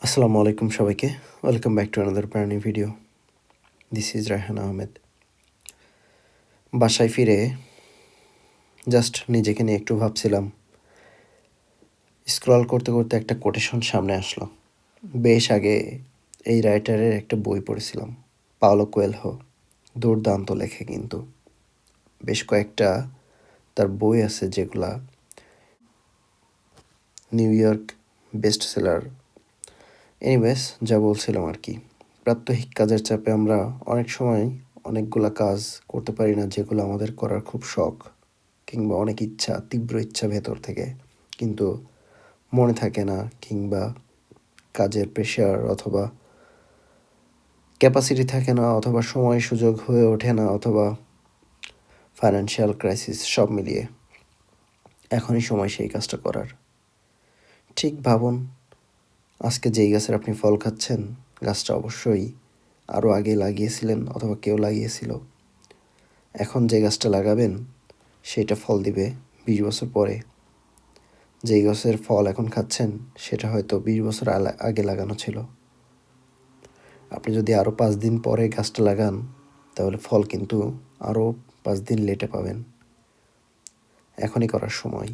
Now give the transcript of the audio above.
আসসালামু আলাইকুম সবাইকে। Welcome back to another brand new video. This is Raihan Ahmed. বাসায় ফিরে জাস্ট নিজেকে নিয়ে একটু ভাবছিলাম। স্ক্রল করতে করতে একটা কোটেশন সামনে আসলো। বেশ আগে এই রাইটারের একটা বই পড়েছিলাম, পাওলো কোয়েলহো। দুর্দান্ত লেখে কিন্তু। বেশ কয়েকটা তার বই আছে যেগুলা new York best seller. Anyways, যা বলছিলাম আর কি, প্রাত্যহিক কাজের চাপে আমরা অনেক সময় অনেকগুলা কাজ করতে পারি না যেগুলো আমাদের করার খুব শখ, কিংবা অনেক ইচ্ছা, তীব্র ইচ্ছা ভেতর থেকে, কিন্তু মনে থাকে না, কিংবা কাজের প্রেশার অথবা ক্যাপাসিটি থাকে না, অথবা সময় সুযোগ হয়ে ওঠে না, অথবা ফাইন্যান্সিয়াল ক্রাইসিস, সব মিলিয়ে এখনই সময় সেই কাজটা করার। ঠিক ভাবুন, আজকে যেই গাছের আপনি ফল খাচ্ছেন, গাছটা অবশ্যই আরও আগে লাগিয়েছিলেন অথবা কেউ লাগিয়েছিল। এখন যে গাছটা লাগাবেন সেটা ফল দিবে 20 বছর পরে। যেই গাছের ফল এখন খাচ্ছেন সেটা হয়তো 20 বছর আগে লাগানো ছিল। আপনি যদি আরও 5 দিন পরে গাছটা লাগান তাহলে ফল কিন্তু আরও 5 দিন লেটে পাবেন। এখনই করার সময়।